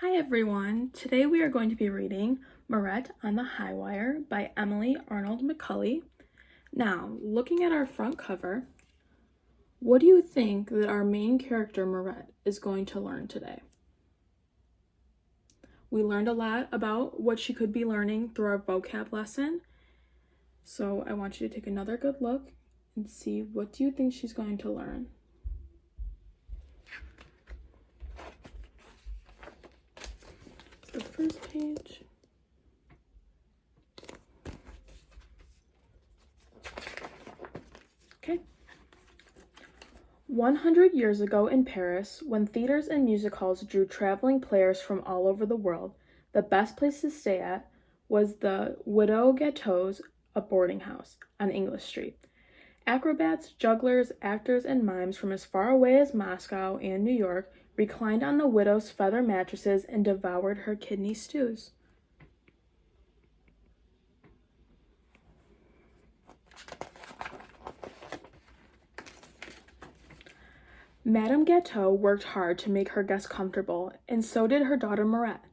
Hi everyone! Today we are going to be reading Mirette on the High Wire by Emily Arnold McCully. Now, looking at our front cover, what do you think that our main character Mirette is going to learn today? We learned a lot about what she could be learning through our vocab lesson. So I want you to take another good look and see what do you think she's going to learn. The first page. Okay. 100 years ago in Paris, when theaters and music halls drew traveling players from all over the world, the best place to stay at was the Widow Gâteau's, a boarding house on English Street. Acrobats, jugglers, actors, and mimes from as far away as Moscow and New York reclined on the widow's feather mattresses and devoured her kidney stews. Madame Gâteau worked hard to make her guests comfortable, and so did her daughter Mirette.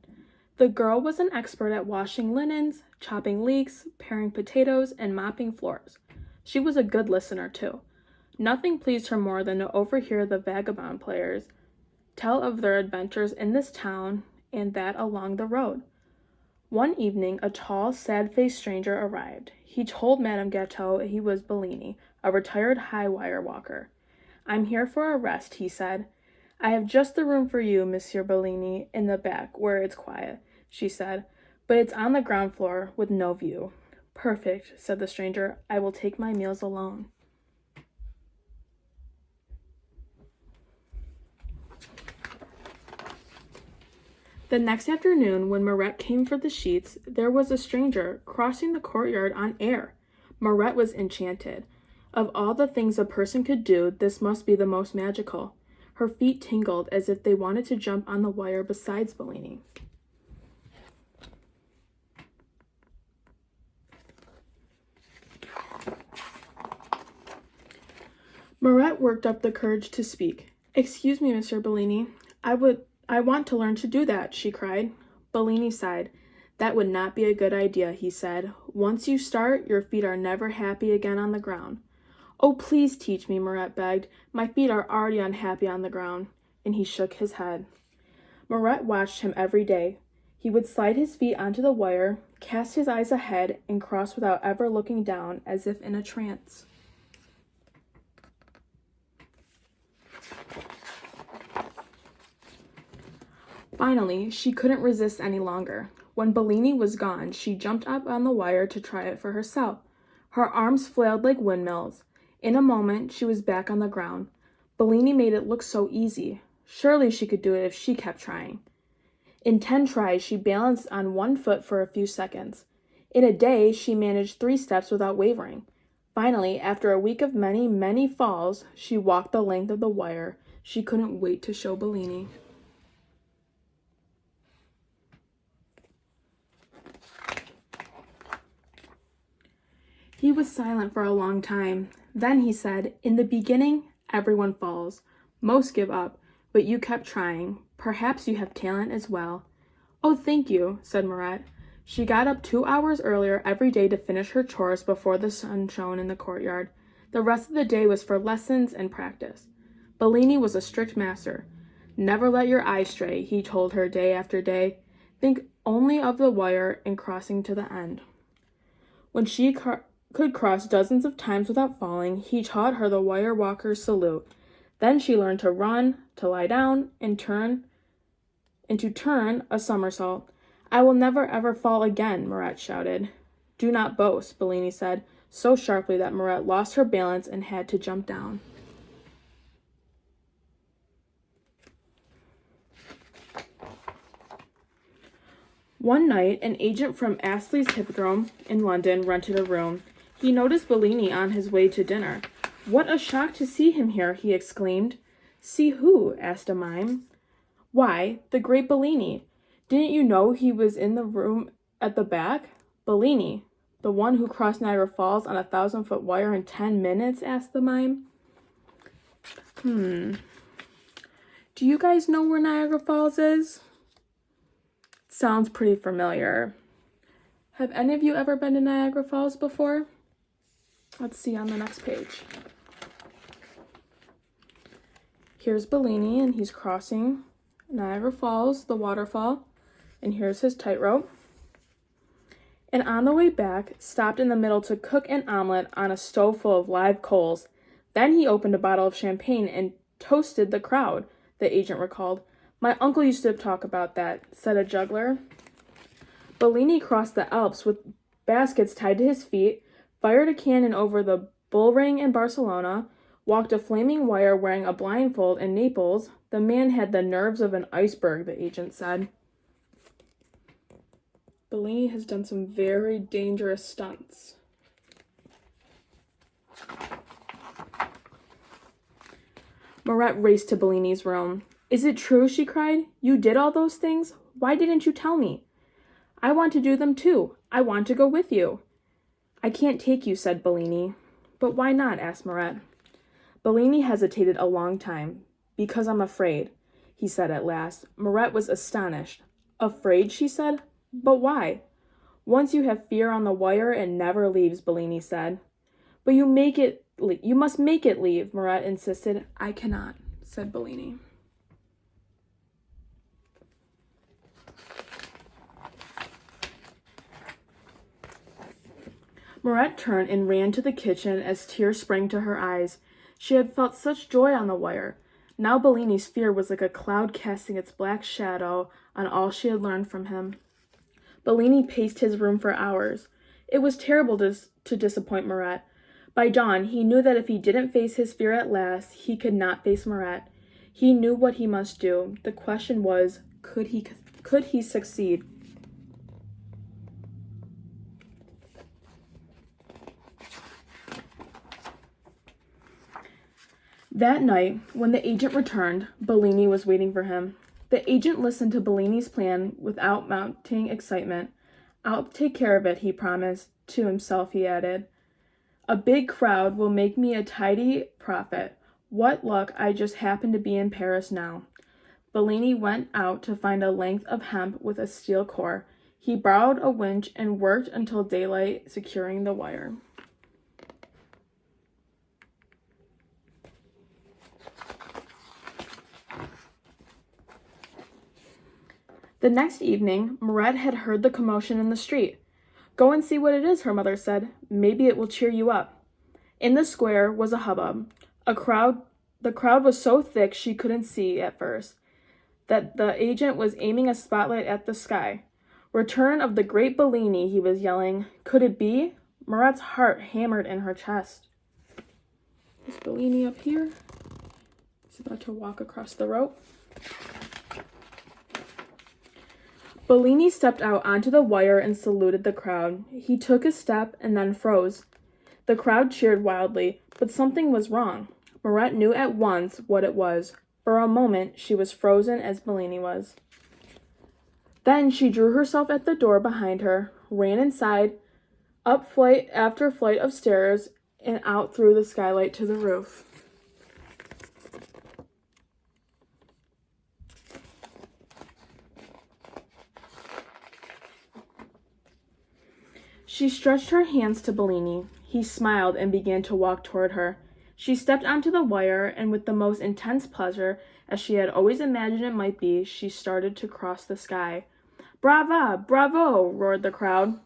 The girl was an expert at washing linens, chopping leeks, paring potatoes, and mopping floors. She was a good listener, too. Nothing pleased her more than to overhear the vagabond players tell of their adventures in this town and that along the road. One evening, a tall, sad-faced stranger arrived. He told Madame Gâteau he was Bellini, a retired high-wire walker. "I'm here for a rest," he said. "I have just the room for you, Monsieur Bellini, in the back, where it's quiet," she said, "but it's on the ground floor, with no view." "Perfect," said the stranger. "I will take my meals alone." The next afternoon, when Mirette came for the sheets, there was a stranger crossing the courtyard on air. Mirette was enchanted. Of all the things a person could do, this must be the most magical. Her feet tingled as if they wanted to jump on the wire besides Bellini. Mirette worked up the courage to speak. "Excuse me, Monsieur Bellini. I want to learn to do that," she cried. Bellini sighed. "That would not be a good idea," he said. "Once you start, your feet are never happy again on the ground." "Oh, please teach me," Mirette begged. "My feet are already unhappy on the ground." And he shook his head. Mirette watched him every day. He would slide his feet onto the wire, cast his eyes ahead, and cross without ever looking down, as if in a trance. Finally, she couldn't resist any longer. When Bellini was gone, she jumped up on the wire to try it for herself. Her arms flailed like windmills. In a moment, she was back on the ground. Bellini made it look so easy. Surely she could do it if she kept trying. In 10 tries, she balanced on one foot for a few seconds. In a day, she managed 3 steps without wavering. Finally, after a week of many, many falls, she walked the length of the wire. She couldn't wait to show Bellini. He was silent for a long time. Then he said, "In the beginning, everyone falls. Most give up, but you kept trying. Perhaps you have talent as well." "Oh, thank you," said Mirette. She got up 2 hours earlier every day to finish her chores before the sun shone in the courtyard. The rest of the day was for lessons and practice. Bellini was a strict master. "Never let your eyes stray," he told her day after day. "Think only of the wire and crossing to the end." When she could cross dozens of times without falling, he taught her the wire walker's salute. Then she learned to run, to lie down, and to turn a somersault. "I will never ever fall again," Mirette shouted. "Do not boast," Bellini said, so sharply that Mirette lost her balance and had to jump down. One night, an agent from Astley's Hippodrome in London rented a room. He noticed Bellini on his way to dinner. "What a shock to see him here," he exclaimed. "See who?" asked a mime. "Why, the great Bellini. Didn't you know he was in the room at the back?" "Bellini, the one who crossed Niagara Falls on a 1,000-foot wire in 10 minutes?" asked the mime. Do you guys know where Niagara Falls is?" sounds pretty familiar. Have any of you ever been to Niagara Falls before? Let's see on the next page. Here's Bellini, and he's crossing Niagara Falls, the waterfall, and here's his tightrope. And on the way back, stopped in the middle to cook an omelet on a stove full of live coals. Then he opened a bottle of champagne and toasted the crowd, the agent recalled. My uncle used to talk about that, said a juggler. Bellini crossed the Alps with baskets tied to his feet, fired a cannon over the bull ring in Barcelona, walked a flaming wire wearing a blindfold in Naples. The man had the nerves of an iceberg, the agent said. Bellini has done some very dangerous stunts. Mirette raced to Bellini's room. Is it true? She cried. You did all those things? Why didn't you tell me? I want to do them too. I want to go with you. I can't take you, said Bellini. But why not? Asked Mirette. Bellini hesitated a long time. Because I'm afraid, he said at last. Mirette was astonished. Afraid, she said. But why? Once you have fear on the wire, it never leaves, Bellini said. But you must make it leave, Mirette insisted. I cannot, said Bellini. Mirette turned and ran to the kitchen as tears sprang to her eyes. She had felt such joy on the wire. Now Bellini's fear was like a cloud casting its black shadow on all she had learned from him. Bellini paced his room for hours. It was terrible to disappoint Mirette. By dawn, he knew that if he didn't face his fear at last, he could not face Mirette. He knew what he must do. The question was, could he succeed? That night, when the agent returned, Bellini was waiting for him. The agent listened to Bellini's plan without mounting excitement. I'll take care of it, he promised. To himself, he added. A big crowd will make me a tidy profit. What luck I just happen to be in Paris now. Bellini went out to find a length of hemp with a steel core. He borrowed a winch and worked until daylight, securing the wire. The next evening, Mirette had heard the commotion in the street. Go and see what it is, her mother said. Maybe it will cheer you up. In the square was a hubbub. The crowd was so thick she couldn't see at first that the agent was aiming a spotlight at the sky. Return of the great Bellini, he was yelling. Could it be? Mirette's heart hammered in her chest. Is Bellini up here? He's about to walk across the rope. Bellini stepped out onto the wire and saluted the crowd. He took a step and then froze. The crowd cheered wildly, but something was wrong. Mirette knew at once what it was. For a moment, she was frozen as Bellini was. Then she drew herself at the door behind her, ran inside, up flight after flight of stairs, and out through the skylight to the roof. She stretched her hands to Bellini. He smiled and began to walk toward her. She stepped onto the wire, and with the most intense pleasure, as she had always imagined it might be, she started to cross the sky. Brava! Bravo! Roared the crowd.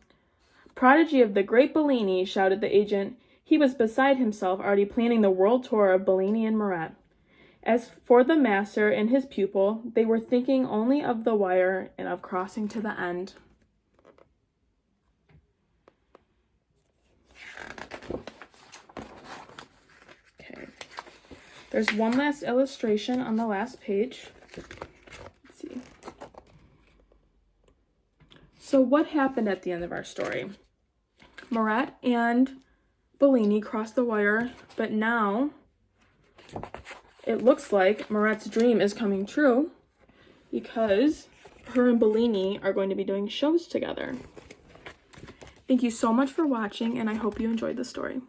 Prodigy of the great Bellini, shouted the agent. He was beside himself, already planning the world tour of Bellini and Mirette. As for the master and his pupil, they were thinking only of the wire and of crossing to the end. There's one last illustration on the last page. Let's see. So what happened at the end of our story? Mirette and Bellini crossed the wire, but now it looks like Mirette's dream is coming true because her and Bellini are going to be doing shows together. Thank you so much for watching, and I hope you enjoyed the story.